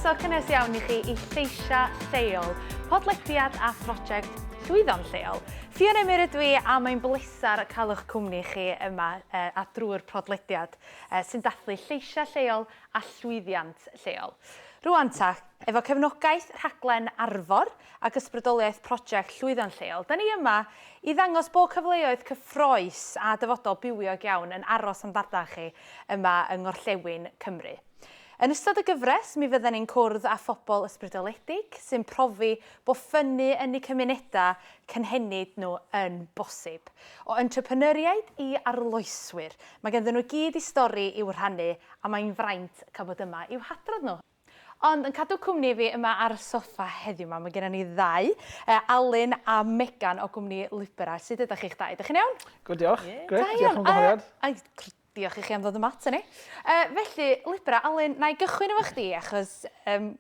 Croeso cynnes iawn I chi I lleisia lleol, podlediad a phrosiect Llwyddo'n Lleol. Ffion ydw I a mae'n blesar cael eich cwmni chi yma a drwy'r podlediad sy'n dathlu lleisia lleol a llwyddiant lleol. Rwan ta, efo cefnogaeth rhaglen Arfor ac ysbrydoliaeth prosiect Llwyddo'n Lleol, da ni yma I ddangos bod cyfleoedd cyffroes a dyfodol bywiog iawn yn aros am ddada chi yma yng Ngorllewin Cymru. Yn ystod y gyfres, mi fydden ni'n cwrdd â phobl ysbrydoledig sy'n profi bod ffynnu yn eu cymunedau cynhenid nhw yn bosib. O entrepreneuriaid I arloeswyr. Mae ganddyn nhw gyd I stori i'w rhannu a mae'n fraint cael bod yma i'w hadrodd nhw. Ond yn cadw cwmni fi yma ar y soffa heddiw yma, mae gennym ni ddau, Alun a Megan o gwmni Libera. Sut ydych chi'ch dau? Ydych chi'n iawn? Good, diolch. Gret, diolch am gyhoeddiad. Diolch I chi am ddod yma ata ni. Felly, Libera, Alun, na I gychwyn efo chdi, achos,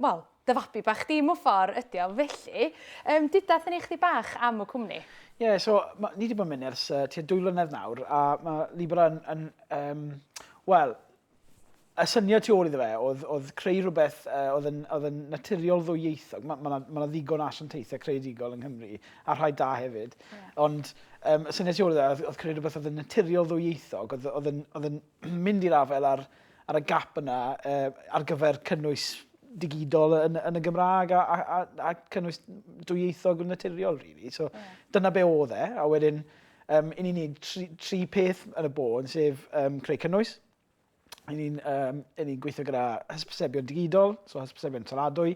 wel, dyfabu bach di mewn ffordd ydi o. Felly, dydath ni chdi bach am y cwmni? Ie, so, ni wedi bod yn mynd ers tua 2 mlynedd nawr, a mae Libera yn wel, y syniad tu ôl iddo fe oedd creu rhywbeth oedd yn naturiol ddwyieithog. Mae ddigon asiantaethau creadigol yng Nghymru, a rhai da hefyd. Yeah. Ond y syniad tu ôl iddo fe oedd creu rhywbeth oedd yn naturiol ddwyieithog, oedd yn mynd i'r afel ar y gap yna ar gyfer cynnwys ddigidol yn y Gymraeg a cynnwys dwyieithog yn naturiol, really. So, dyna be oedd e, a wedyn, I ni'n gwneud tri peth yn y bôn, sef creu cynnwys. I ni'n gweithio gyda hysbysebion ddigidol, so hysbysebion taladwy,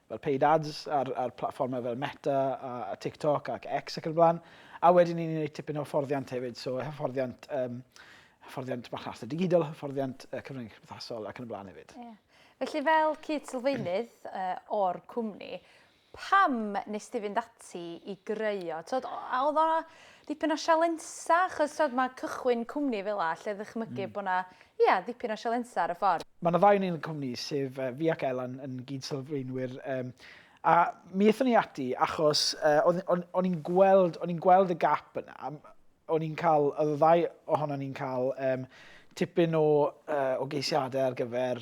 fel paid ads ar platformau fel Meta a TikTok ac X ac yn y blaen. A wedyn ni'n gwneud tipyn o hyfforddiant hefyd, so hyfforddiant marchnata ddigidol, hyfforddiant cyfryngau cymdeithasol ac yn y blaen hefyd. Yeah. Felly fel cyd-sylfaenydd o'r cwmni, pam nes ti fynd ati I greu o? Oedd o'na dipyn o sialensa, achos mae cychwyn cwmni fel a, lle ddychmygu bod o'na dipyn o sialensa ar y ffordd. Mae yna ddau yn y cwmni, sef fi ac Elan yn gyd-sylfaenwyr. A mi eithon ni ati, achos o'n i'n gweld y gap yna. Oedd y ddau ohono ni'n cael tipyn o geisiadau ar gyfer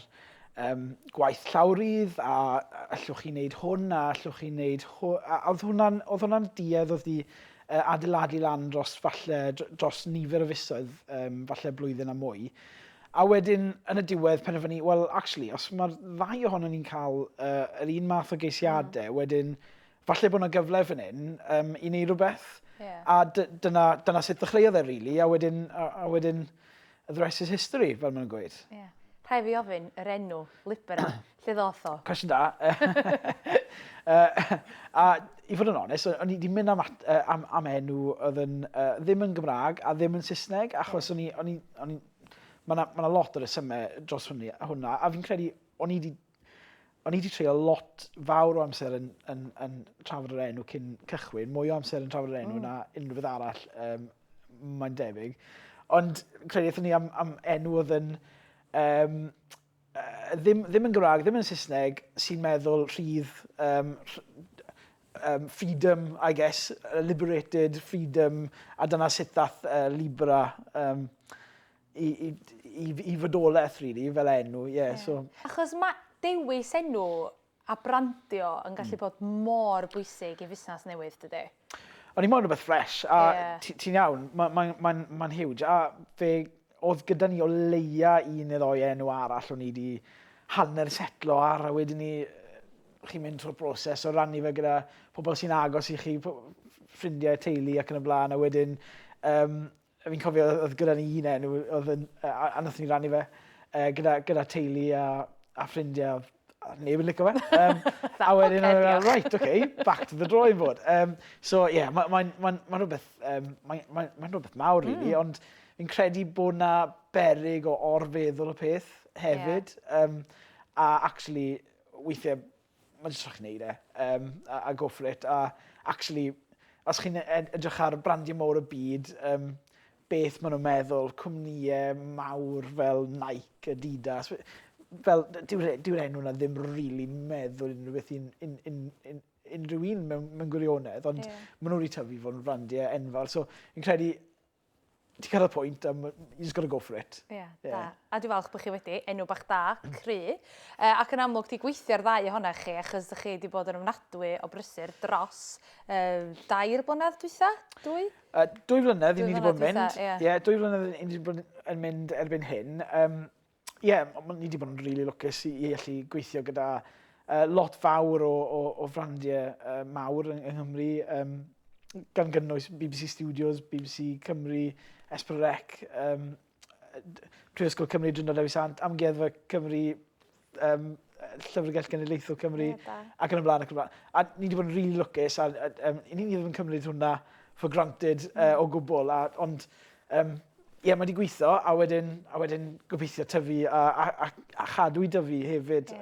gwaith llawrydd, a allwch chi wneud hwn, a allwch chi wneud hwn. Oedd hwnna'n duedd oedd di adeiladu lan dros nifer o fisoedd, falle blwyddyn a mwy. A wedyn, yn y diwedd, penderfynu, well, actually, os mae'r ddau ohono ni'n cael yr un math o geisiadau, wedyn, falle bod yna gyfle fan hyn I wneud rhywbeth. Yeah. A dyna sut ddechreuodd e, really, a wedyn, the rest is history, fel maen nhw'n gweud. Yeah. Rhai fi ofyn, yr enw, Libera, lle ddoth o? Cwestiwn da. A I fod yn onest, o'n I wedi mynd am enw oedd ddim yn Gymraeg a ddim yn Saesneg, achos mae yna lot o resymau dros hwnna, a fi'n credu o'n I wedi treulio lot fawr o amser yn trafod yr enw cyn cychwyn, mwy o amser yn trafod yr enw na unrhyw beth arall, mae'n debyg. Ond credu eithon ni am enw oedd yn ddim yn Gymraeg, ddim yn Saesneg, sy'n meddwl rhydd freedom, I guess, liberated freedom, a dyna sut dath Libera I fodolaeth, really, fel enw. Yeah, so. Achos mae dewis enw a brandio yn gallu bod mor bwysig I fusnes newydd, dydy? O'n I moyn rhywbeth fresh, a ti'n iawn, mae'n huge, a fe oedd gyda ni o leia un neu ddoi enw arall o'n I wedi hanner setlo ar, a wedyn ni chi'n mynd trwy'r broses o rannu fe gyda pobl sy'n agos I chi, ffrindiau, teulu ac yn y blaen, a wedyn fi'n cofio oedd gyda ni un enw, a nath ni rannu fe gyda teulu a ffrindiau, a neb yn licio fe. A wedyn, right, okay, back to the drawing board. So, yeah, mae'n rhywbeth mawr, really, ond fi'n credu bod na beryg o orfeddwl y peth hefyd. A actually, weithiau, mae'n jyst rhaid wneud e, a go for it. A actually, os chi'n edrych ar brandiau mawr y byd, beth maen nhw'n meddwl, cwmnïau mawr fel Nike, Adidas, fel, dyw'r enw na ddim really meddwl unrhyw beth unrhyw un mewn gwirionedd, ond maen nhw wedi tyfu fod yn brandiau enfawr. So, fi'n credu, ti cael y pwynt, you just got to go for it. Da. A dwi'n falch bod chi wedi enw bach da, cry. Ac yn amlwg, di gweithio'r ddau ohona chi, achos ydych chi wedi bod yn ofnadwy o brysur dros 2 blynedd dwytha? 2? 2 flynedd i ni wedi bod yn mynd. Ie, 2 flynedd i ni wedi bod yn mynd erbyn hyn. Ni wedi bod yn really lwcus i allu gweithio gyda lot fawr o frandiau mawr yng Nghymru, gan gynnwys BBC Studios, BBC Cymru, Esbrec, Prifysgol Cymru Drindod Dewi Sant, Amgueddfa Cymru, Llyfrgell Genedlaethol Cymru, ac yn y blaen, ac yn y blaen. A ni wedi bod yn really lwcus, a ni ddim yn cymryd hwnna for granted o gwbl, ond mae wedi gweithio, a wedyn gobeithio tyfu a chadw i dyfu hefyd.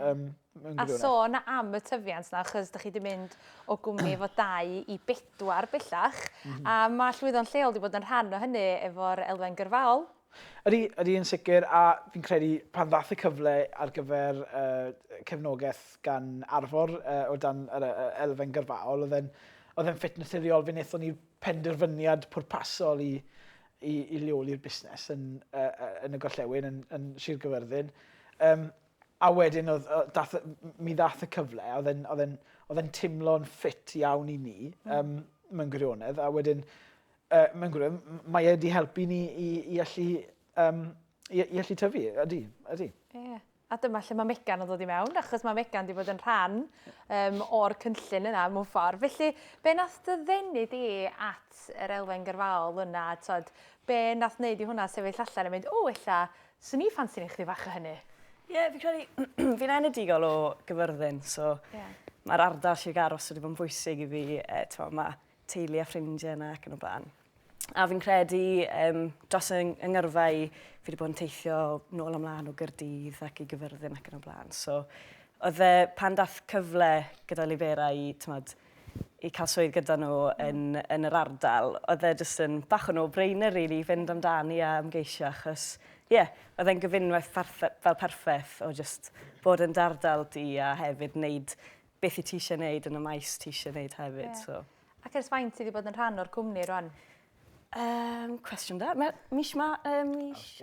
A sôn am y tyfiant na, achos ydych chi wedi mynd o gwmni efo 2 i 4 bellach, a mae Llwyddo'n Lleol wedi bod yn rhan o hynny efo'r Elfen Yrfaol. Ydy yn sicr, a fi'n credu pan ddath y cyfle ar gyfer cefnogaeth gan Arfor o dan yr Elfen Yrfaol, oedd e'n ffit naturiol fe wnaethon ni'r penderfyniad pwrpasol i leoli'r busnes yn y Gorllewin, yn Sir Nghaerfyrddin. A wedyn, mi ddath y cyfle, oedd e'n timlo'n ffit iawn i ni mewn gwirionedd, a wedyn, mae e wedi helpu ni i allu tyfu, ydy. A dyma lle mae Megan yn dod i mewn, achos mae Megan wedi bod yn rhan o'r cynllun yna mewn ffordd. Felly, be nath dy ddenu di at yr Elfen Yrfaol yna? Be nath wneud i hwnna sefyll allan a mynd, ella, swn i ffansi ni chdi fach o hynny? Fi'n credu, fi'n enedigol o Nghaerfyrddin, so mae'r ardal Sgwrs wedi bod yn bwysig i fi, mae teulu a ffrindiau yna ac yn y blaen. A fi'n credu, dros yng ngyrfa i, fi wedi bod yn teithio nôl ymlaen o Gaerdydd ac i Nghaerfyrddin ac yn y blaen. So, oedd pan dath cyfle gyda Libera i cael swydd gyda nhw yn yr ardal, oedd jyst yn bach o no-brainer, really, fynd amdani a ymgeisio, achos oedd e'n gyfunwaith fel perffaith o just bod yn dardal di a hefyd wneud beth i ti eisiau wneud yn y maes ti eisiau wneud hefyd. Ac ers faint ti wedi bod yn rhan o'r cwmni rwan? Cwestiwn da. Mis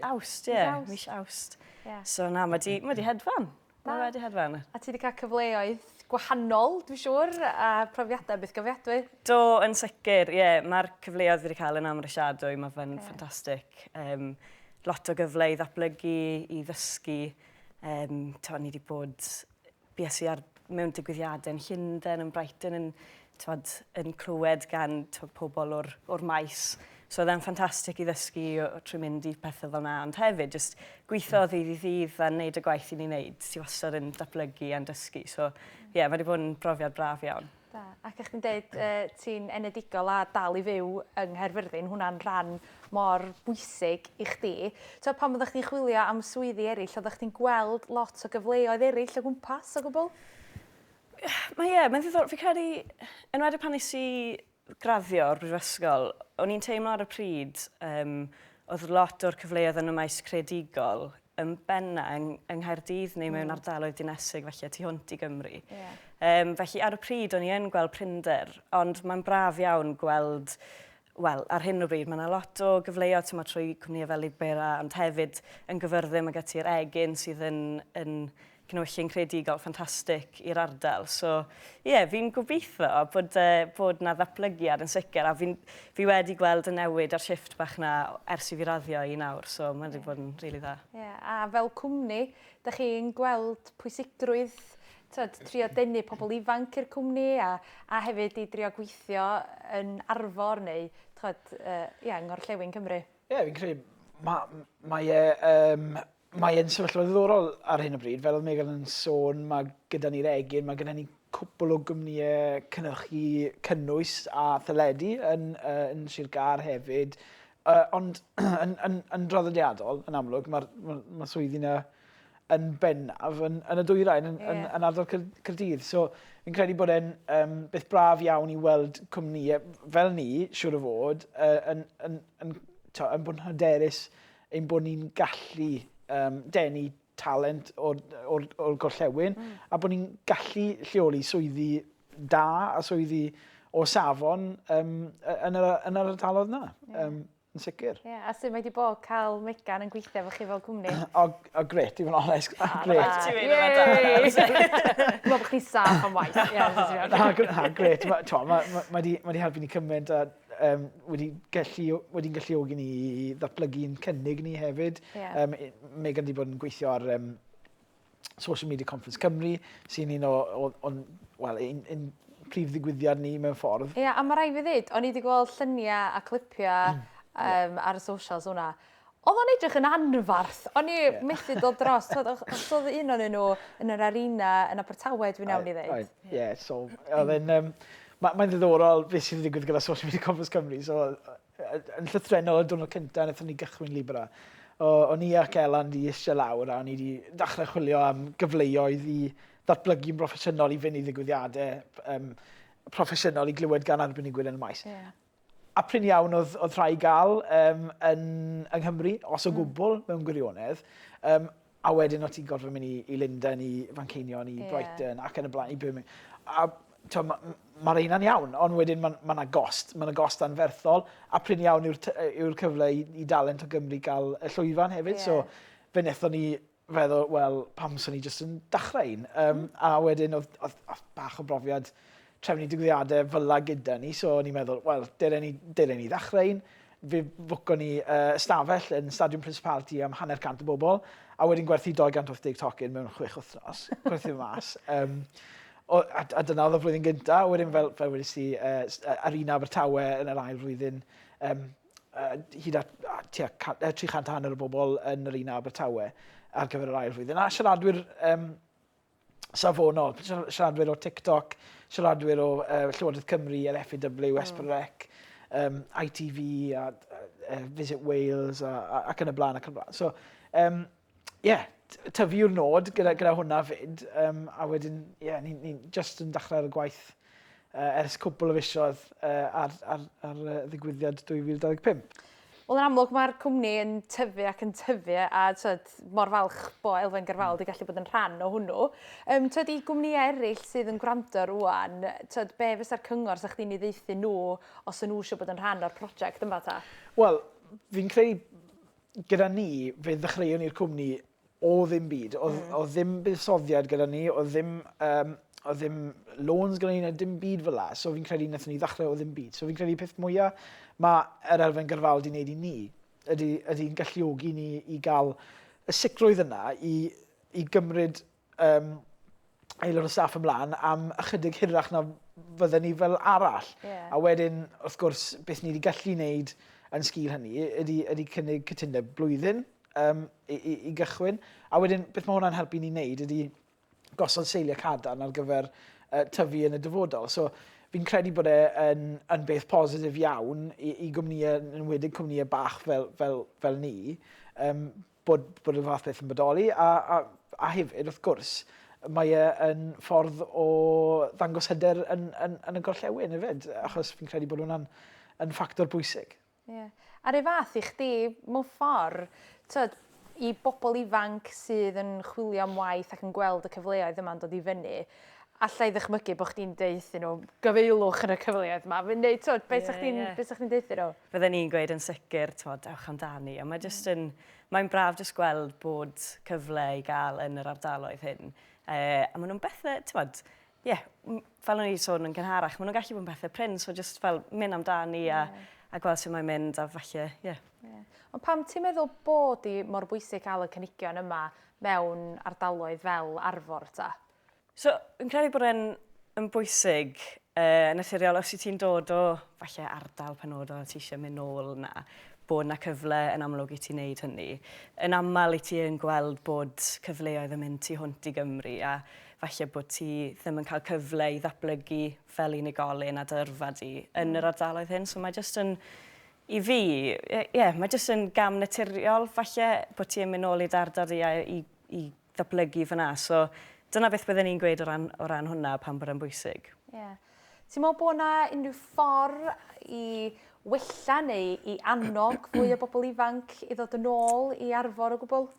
Awst, mis Awst. So na, mae di hedfan. Mae wedi hedfan. A ti wedi cael cyfleoedd gwahanol, dwi'n siŵr, a profiadau bydd gyfiadwy? Do, yn sicr, mae'r cyfleoedd wedi cael yn amrysiadwy, mae fe'n ffantastig. Lot o gyfle i ddatblygu, i ddysgu. Ni wedi bod mewn digwyddiadau yn Llundain, yn Brighton, yn clywed gan pobl o'r maes. So oedd e'n ffantastig i ddysgu trwy mynd i pethau fel yna, ond hefyd jyst gweithio ddydd i ddydd a wneud y gwaith i ni'n wneud. Ti wastad yn datblygu a'n dysgu. So mae wedi bod yn brofiad braf iawn. Ac ych chi'n dweud ti'n enedigol a dal i fyw yng Nghaerfyrddin, hwnna'n rhan mor bwysig i chdi. Pan oeddech chi'n chwilio am swyddi eraill, oeddech chi'n gweld lot o gyfleoedd eraill o gwmpas o gwbl? Mae'n ddiddorol. Fi'n credu, enwedig pan nes i graddio o'r brifysgol, o'n i'n teimlo ar y pryd, oedd lot o'r cyfleoedd yn y maes greadigol yn benna yng Nghaerdydd neu mewn ardaloedd dinesig felly tu hwnt i Gymru. Felly ar y pryd o'n i yn gweld prinder, ond mae'n braf iawn gweld, ar hyn o bryd, mae yna lot o gyfleoedd trwy cwmnïau fel Libera, ond hefyd yn Nghaerfyrddin mae gen ti'r egin sydd yn cynhwyllu'n creadigol ffantastig i'r ardal. So, fi'n gobeithio bod na ddatblygiad yn sicr, a fi wedi gweld y newid a'r shifft bach na ers i fi raddio i nawr, so mae wedi bod yn rili dda. A fel cwmni, da chi'n gweld pwysigrwydd trio denu pobl ifanc i'r cwmni a hefyd i drio gweithio yn Arfor neu yng Ngorllewin Cymru? Fi'n credu mae e'n sefyllfa ddiddorol ar hyn o bryd. Fel oedd Megan yn sôn, mae gyda ni'r egin, mae gyda ni cwbl o gwmnïau cynhyrchu cynnwys a theledu yn Sir Gar hefyd. Ond yn draddodiadol, yn amlwg, mae swyddi yna yn bennaf yn y dwyrain, yn ardal Caerdydd. So, fi'n credu bod e'n beth braf iawn i weld cwmnïau fel ni, siŵr o fod, yn bod yn hyderus ein bod ni'n gallu denu talent o'r gorllewin, a bod ni'n gallu lleoli swyddi da a swyddi o safon yn yr ardaloedd yna. yn sicr. A sut mae wedi bod cael Megan yn gweithio efo chi fel cwmni? O gret, i fod yn onest. Gret. Dwi'n meddwl bod chdi saff am waith. Gret. Mae wedi helpu ni cymaint a wedi'n galluogi ni i ddatblygu'n cynnig ni hefyd. Megan wedi bod yn gweithio ar Social Media Conference Cymru, sy'n un un prif ddigwyddiad ni mewn ffordd. A mae rai fi ddweud, o'n i wedi gweld lluniau a clipiau ar y socials hwnna. Oedd o'n edrych yn anfarth. O'n i methu dod dros. Oedd un o'n nhw yn yr arena yn Abertawe, dwi'n iawn i ddweud. So mae'n ddiddorol beth sydd wedi digwydd gyda Social Media Conference Cymru. So, yn llythrenol y diwrnod cyntaf, wnaethon ni gychwyn Libera. O'n i ac Elan di eisiau lawr a o'n i wedi dechrau chwilio am gyfleoedd i ddatblygu'n broffesiynol i fynd i ddigwyddiadau proffesiynol i glywed gan arbenigwyr yn y maes. A pryn iawn oedd rhai gael yng Nghymru, os o gwbl mewn gwirionedd, a wedyn o ti'n gorfod mynd i Lundain, i Fanceinion, i Brighton ac yn y blaen, i Birmingham. Mae'r reina'n iawn, ond wedyn mae'n gost anferthol, a pryn iawn yw'r cyfle i dalent o Gymru gael y llwyfan hefyd. So, fe wnaethon ni feddwl, wel, pam son ni jyst yn dechrau un. A wedyn oedd bach o brofiad trefnu digwyddiadau fyla gyda ni, so o'n i'n meddwl, wel, dylen ni ddechrau un. Fe fwco ni stafell yn Stadiwm Principality am 100 o bobl, a wedyn gwerthu 280 tocyn mewn 6 wythnos, gwerthu mas. A dyna oedd y flwyddyn gyntaf, wedyn fel wedys ti, arena Abertawe yn yr ail flwyddyn, hyd at 300 o bobl yn yr arena Abertawe ar gyfer yr ail flwyddyn. A siaradwyr safonol, siaradwyr o TikTok, siaradwyr o Llywodraeth Cymru, yr FAW, Esbyrrec, ITV, Visit Wales ac yn y blaen ac yn y blaen. So, tyfu yw'r nod gyda hwnna fyd, a wedyn, ni'n just yn dechrau'r gwaith ers cwbl o fisoedd ar ddigwyddiad 2025. Wel, yn amlwg, mae'r cwmni yn tyfu ac yn tyfu, a mor falch bo Elfen Yrfaol wedi gallu bod yn rhan o hwnnw. I gwmnïau eraill sydd yn gwrando rwan, be fysa'r cyngor sa chdi'n ei ddeithu nhw os yn nhw eisiau bod yn rhan o'r prosiect yma ta? Wel, fi'n credu gyda ni, fe ddechreuon ni'r cwmni o ddim byd. O ddim buddsoddiad gyda ni, o ddim loans gyda ni, dim byd fel la. So fi'n credu wnaethon ni ddechrau o ddim byd. So fi'n credu peth mwyaf mae yr Elfen Yrfaol wedi gwneud i ni ydy'n galluogi ni i gael y sicrwydd yna i gymryd aelod o staff ymlaen am ychydig hirach na fydden ni fel arall. A wedyn, wrth gwrs, beth ni wedi gallu wneud yn sgil hynny ydy cynnig cytundeb blwyddyn i gychwyn. A wedyn, beth mae hwnna'n helpu ni wneud ydy gosod seiliau cadarn ar gyfer tyfu yn y dyfodol. So, fi'n credu bod yn beth positif iawn i gwmnïau, yn wedig cwmnïau bach fel ni, bod y fath beth yn bodoli. A hefyd, wrth gwrs, mae yn ffordd o ddangos hyder yn y gorllewin hefyd, achos fi'n credu bod hwnna'n ffactor bwysig. Ar ei fath i chdi, mewn ffordd, i bobl ifanc sydd yn chwilio am waith ac yn gweld y cyfleoedd yma'n dod i fyny, allai ddychmygu bod chdi'n deithu nhw gyfeilwch yn y cyfleoedd yma. Beth sa'ch chdi'n deithu nhw? Fydden ni'n gweud yn sicr, ewch amdani. A mae'n braf jyst gweld bod cyfle i gael yn yr ardaloedd hyn. A maen nhw'n bethau, fel o'n i sôn yn gynharach, maen nhw'n gallu bod yn bethau pryn, so jyst fel mynd amdani a gweld sut mae'n mynd a falle, Ond pam ti'n meddwl bod i mor bwysig cael y cynigion yma mewn ardaloedd fel Arfor ta? So, yn credu bod yn bwysig yn naturiol os ti'n dod o falle ardal penodol ti eisiau mynd nôl yna, bod yna cyfle yn amlwg i ti wneud hynny. Yn aml i ti yn gweld bod cyfleoedd yn mynd tu hwnt i Gymru a falle bod ti ddim yn cael cyfle i ddatblygu fel unigolyn a dyrfa di yn yr ardaloedd hyn. So mae jyst yn, i fi, mae jyst yn gam naturiol falle bod ti'n mynd nôl i dardar i ddatblygu fyna. So dyna beth byddwn ni'n gweud o ran hwnna pan bod yn bwysig. Ti'n meddwl bod yna unrhyw ffordd i wella neu i annog fwy o bobl ifanc i ddod yn ôl i Arfor o gwbl?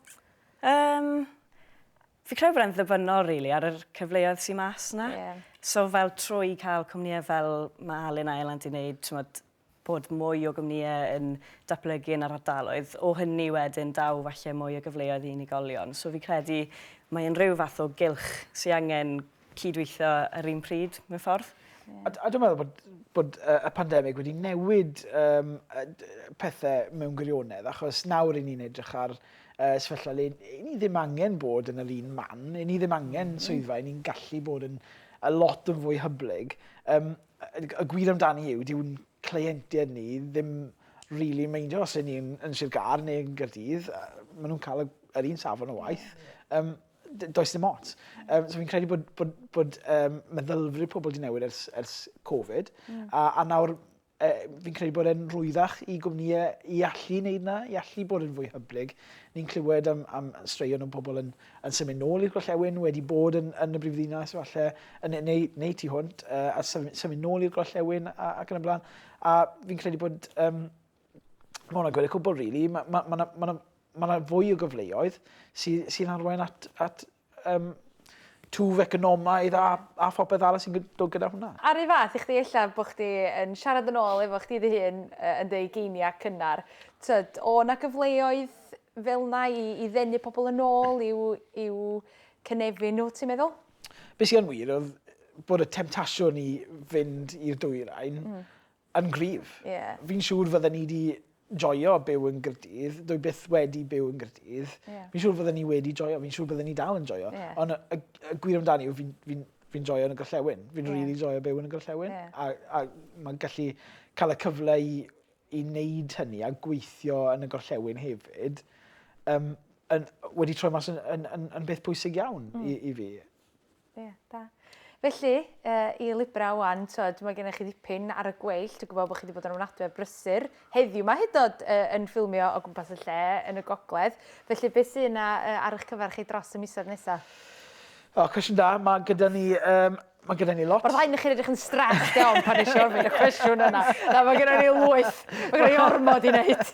Fi credu bod e'n ddibynnol ar yr cyfleoedd sy'n mas yna. So fel trwy cael cwmnïau fel mae Alun a Elan di wneud, bod mwy o gwmnïau yn datblygu yn yr ardaloedd. O hynny wedyn daw falle mwy o gyfleoedd i unigolion. So fi credu mae'n rhyw fath o gylch sy'n angen cydweithio yr un pryd mewn ffordd. A dwi'n meddwl bod y pandemig wedi newid pethau mewn gwirionedd, achos nawr i ni'n edrych ar sefyllfa le ni ddim angen bod yn yr un man, ni ddim angen swyddfa, ni'n gallu bod yn a lot yn fwy hyblyg. Y gwir amdani yw, dyw'n cleientiaid ni ddim really meindio os y'n ni'n Sgwrs neu yn Gaerdydd. Maen nhw'n cael yr un safon o waith. Does dim ots. So fi'n credu bod meddylfryd pobl wedi newid ers Covid. A nawr fi'n credu bod e'n rwyddach i gwmnïau i allu wneud na, i allu bod yn fwy hyblyg. Ni'n clywed am straeon o bobl yn symud nôl i'r gorllewin, wedi bod yn y brifddinas falle, neu tu hwnt, a symud nôl i'r gorllewin ac yn y blaen. A fi'n credu bod, mae hwnna'n gwneud y cwbl, really. Mae fwy o gyfleoedd sy'n arwain at twf economaidd a phopeth arall sy'n dod gyda hwnna. Ar ei fath, i chdi ella bod chdi yn siarad yn ôl efo chdi dy hun yn dweud geiniau cynnar. O na gyfleoedd fel na i ddenu pobl yn ôl i'w cynefu nhw, ti'n meddwl? Be sy'n wir oedd bod y temtasiwn i fynd i'r dwyrain yn gryf. Fi'n siŵr fydden ni wedi joio byw yn Gaerdydd, dwi byth wedi byw yn Gaerdydd. Fi'n siŵr fydden ni wedi joio, fi'n siŵr bydden ni dal yn joio. Ond y gwir amdani yw fi'n joio yn y gorllewin. Fi'n really joio byw yn y gorllewin. A mae'n gallu cael y cyfle i wneud hynny a gweithio yn y gorllewin hefyd. Wedi troi mas yn beth pwysig iawn i fi. Da. Felly, i Libera wan, mae gennych chi ddipyn ar y gweill. Dwi'n gwybod bod chi wedi bod yn ofnadwy o brysur. Heddiw mae hyd yn oed yn ffilmio o gwmpas y lle yn y gogledd. Felly, beth sy'n yna ar eich cyfer chi dros y misoedd nesaf? Cwestiwn da, mae gyda ni lot. Mae'r rhaid i chi edrych yn stressed iawn pan eisiau ofyn y cwestiwn yna. Na, mae gyda ni lwyth. Mae gyda ni ormod i wneud.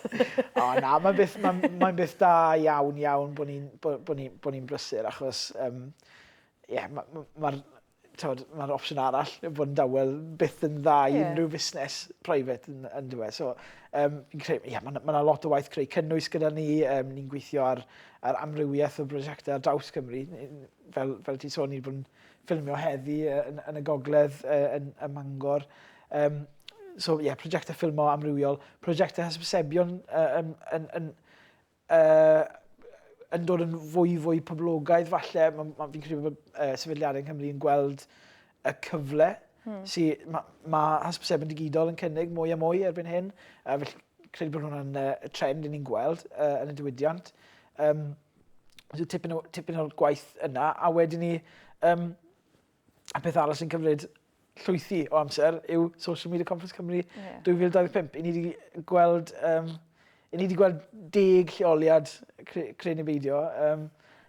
Na, mae'n beth da iawn bod ni'n brysur, achos mae'r opsiwn arall bod yn dawel byth yn dda i unrhyw busnes private yn dweud. So, mae lot o waith creu cynnwys gyda ni. Ni'n gweithio ar amrywiaeth o brosiectau ar draws Cymru. Fel ti sôn, ni'n bod yn ffilmio heddi yn y gogledd yn Mangor. So, prosiectau ffilmo amrywiol. Prosiectau hysbysebion yn dod yn fwy poblogaidd falle. Fi'n credu bod sefydliadau yng Nghymru yn gweld y cyfle. Mae hysbysebion ddigidol yn cynnig mwy a mwy erbyn hyn. Felly credu bod hwnna'n trend i ni'n gweld yn y diwydiant. Tipyn o'r gwaith yna. A wedyn ni, a beth arall sy'n cymryd llwythi o amser yw Social Media Conference Cymru 2025. I ni wedi gweld 10 lleoliad creu beidio.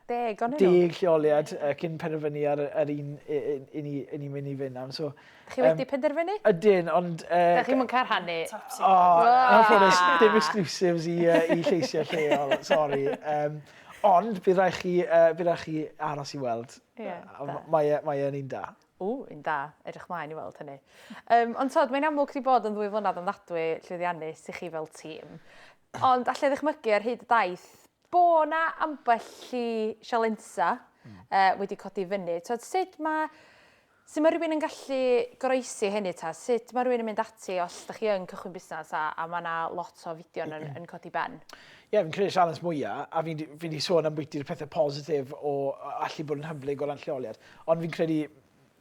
10 o'n nhw? 10 lleoliad cyn penderfynu ar un i ni'n mynd i fynd am. Chi wedi penderfynu? Ydyn, ond... Da chi'n mynd cael rhannu? Dim exclusives i lleisiau lleol, sori. Ond bydd rhaid chi aros i weld. Mae e'n un da. Un da, edrych mlaen i weld hynny. Ond mae'n amlwg wedi bod yn 2 flynedd yn ddadwy llwyddiannus i chi fel tîm. Ond allai ddychmygu ar hyd y daith, bo' na ambell i sialensa wedi codi fyny. Sut mae rhywun yn gallu goroesi hynny ta? Sut mae rhywun yn mynd ati os ydych chi yn cychwyn busnes a mae yna lot o fideon yn codi ben? Fi'n credu sialens mwyaf, a fi wedi sôn am bwyti'r pethau positif o allu bod yn hyblyg o ran lleoliad. Ond fi'n credu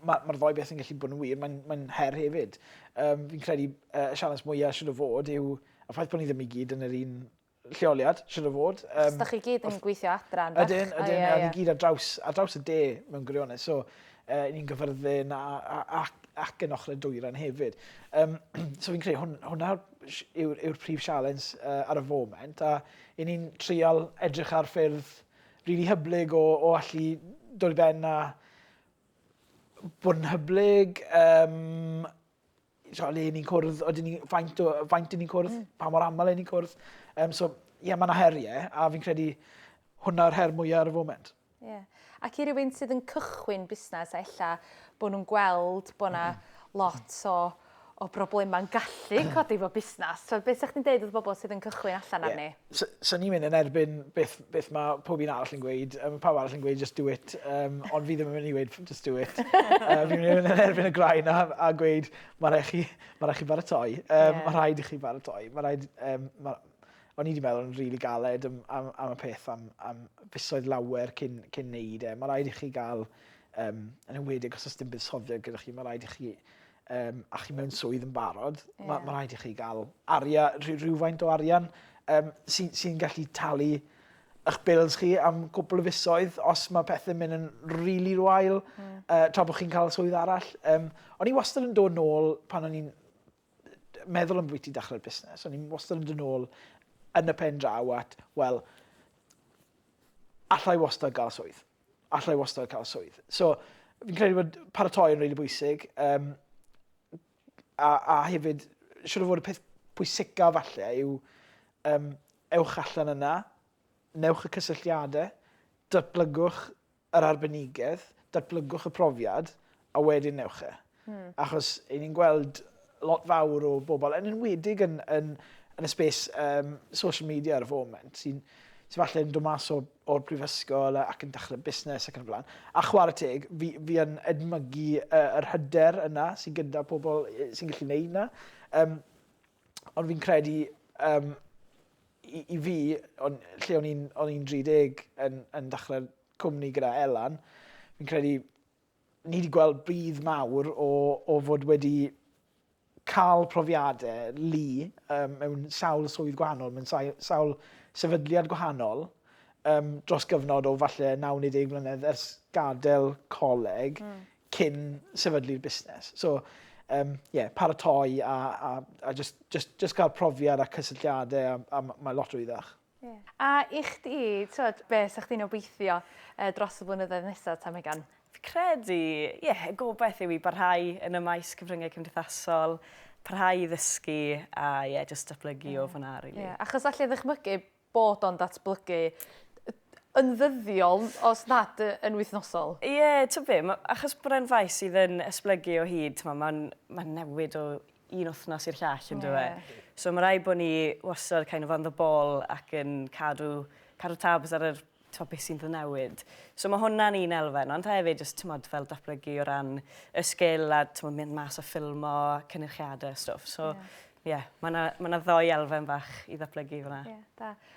mae'r ddoi beth yn gallu bod yn wir, mae'n her hefyd. Fi'n credu y sialens mwyaf sydd o fod yw y ffaith bod ni ddim i gyd yn yr un lleoliad, sydd o fod. Os da chi gyd yn gweithio adra yn bach? Ydyn, a ni gyd ar draws y de mewn gwirionedd. So, ni'n gyfyrddin ac yn ochr y dwyrain hefyd. So fi'n credu, hwnna yw'r prif sialens ar y foment. A ni'n trial edrych ar ffyrdd rili hyblyg o allu dod i ben a bod yn hyblyg, le ni'n cwrdd, faint ni'n cwrdd, pa mor aml ni'n cwrdd. So, mae yna heriau, a fi'n credu hwnna'r her mwyaf ar y foment. Ac i rywun sydd yn cychwyn busnes, ella bod nhw'n gweld bod yna lot o broblema'n gallu codi fo busnes. So, beth sa'ch chi'n deud wrth bobl sydd yn cychwyn allan arni? So ni'n mynd yn erbyn beth mae pob un arall yn gweud. Mae pawb arall yn gweud just do it, ond fi ddim yn mynd i gweud just do it. Fi'n mynd yn erbyn y graen a gweud mae rhaid chi baratoi. Mae rhaid i chi baratoi. O'n i wedi meddwl yn rili galed am y peth am fusoedd lawer cyn neud e. Mae rhaid i chi gael, yn ymwedig os oes dim buddsoddiad gyda chi, mae rhaid i chi a chi mewn swydd yn barod, mae rhaid i chi gael rhywfaint o arian sy'n gallu talu eich bills chi am gwbl o fusoedd os mae pethau'n mynd yn rili rwael tra bod chi'n cael swydd arall. O'n i wastad yn dod nôl pan o'n i'n meddwl am bwyty dechrau'r busnes. O'n i'n wastad yn dod nôl yn y pen draw at, wel, allai wastad gael swydd. Allai wastad cael swydd. So, fi'n credu bod paratoi yn rili bwysig. A hefyd, siwr o fod y peth pwysica falle yw ewch allan yna, newch y cysylltiadau, datblygwch yr arbenigedd, datblygwch y profiad, a wedyn newch e. Achos ni'n gweld lot fawr o bobl, yn enwedig yn y space social media ar y foment, sy'n falle yn dod mas o'r prifysgol ac yn dechrau busnes ac yn y blaen. A chwarae teg, fi yn edmygu yr hyder yna sy'n gyda pobl sy'n gallu gwneud yna. Ond fi'n credu, i fi, lle o'n i'n 30 yn dechrau'r cwmni gyda Alun, fi'n credu ni wedi gweld bydd mawr o fod wedi cael profiadau mewn sawl swydd gwahanol, mewn sawl sefydliad gwahanol dros gyfnod o falle 9-10 mlynedd ers gadael coleg cyn sefydlu'r busnes. So, paratoi a just cael profiad a cysylltiadau a mae lot rwyddach. A i chdi, beth sa'ch chi'n obeithio dros y blynyddoedd nesaf tam Megan? Fi credu, y gobeith yw i barhau yn y maes cyfryngau cymdeithasol, parhau i ddysgu a just datblygu o fyna. Achos allai ddychmygu bod o'n datblygu yn ddyddiol os nad yn wythnosol. Ti'n be, achos bod e'n faes sydd yn esblygu o hyd, mae'n newid o un wythnos i'r llall yn dweud. So mae rai bod ni wastad kind of on the ball ac yn cadw tabs ar yr beth sy'n ddynewid. So mae hwnna'n un elfen, ond hefyd jyst fel datblygu o ran y sgil a mynd mas o ffilmo, cynrychiadau, stwff. So mae yna ddoi elfen bach i ddatblygu fyna.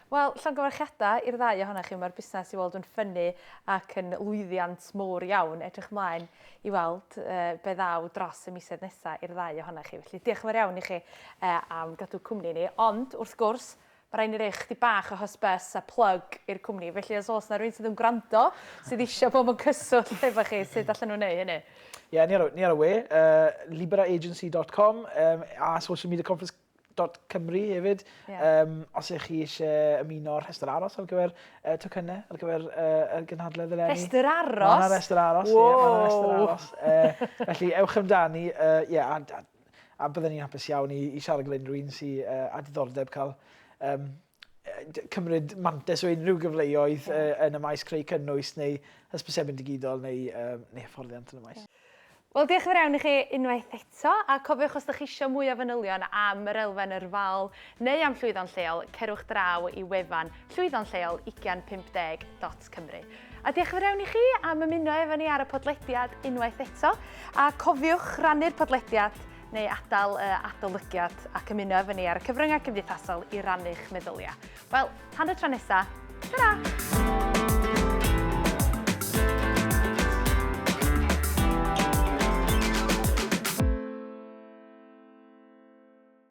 Wel, llongyfarchiadau i'r ddau ohonoch chi, mae'r busnes i weld yn ffynnu ac yn lwyddiant mowr iawn. Edrych mlaen i weld be ddaw dros y misoedd nesaf i'r ddau ohonoch chi. Felly, diolch yn fawr iawn i chi am gadw cwmni ni. Ond, wrth gwrs, mae rhaid i rei chdi bach o hysbys a plug i'r cwmni. Felly, os oes yna rhywun sydd yn gwrando, sydd eisiau bod yn cyswllt efo chi, sydd allan nhw'n neud hynny? Ni ar y we. Liberaagency.com a socialmediaconference.cymru hefyd. Os ydych chi eisiau ymuno rhestr aros ar gyfer tocynnau, ar gyfer y gynhadledd eleni. Rhestr aros? Mae'n rhestr aros, mae'n rhestr aros. Felly, ewch amdani, a byddwn ni'n hapus iawn i siarad gyda unrhyw un sydd a diddordeb cael cymryd mantes o unrhyw gyfleoedd yn y maes creu cynnwys neu hysbysebu'n ddigidol neu hyfforddiant yn y maes. Wel, diolch yn fawr iawn i chi unwaith eto, a cofiwch os ydych chi eisiau mwy o fanylion am yr Elfen Yrfaol neu am Llwyddo'n Lleol, cerwch draw i wefan Llwyddo'n Lleol 2050.cymru. A diolch yn fawr iawn i chi am ymuno efo ni ar y podlediad unwaith eto, a cofiwch rannu'r podlediad neu adael adolygiad ac ymuno efo ni ar y cyfryngau cymdeithasol i rannu'ch meddyliau. Wel, tan y tro nesaf, ta-ra!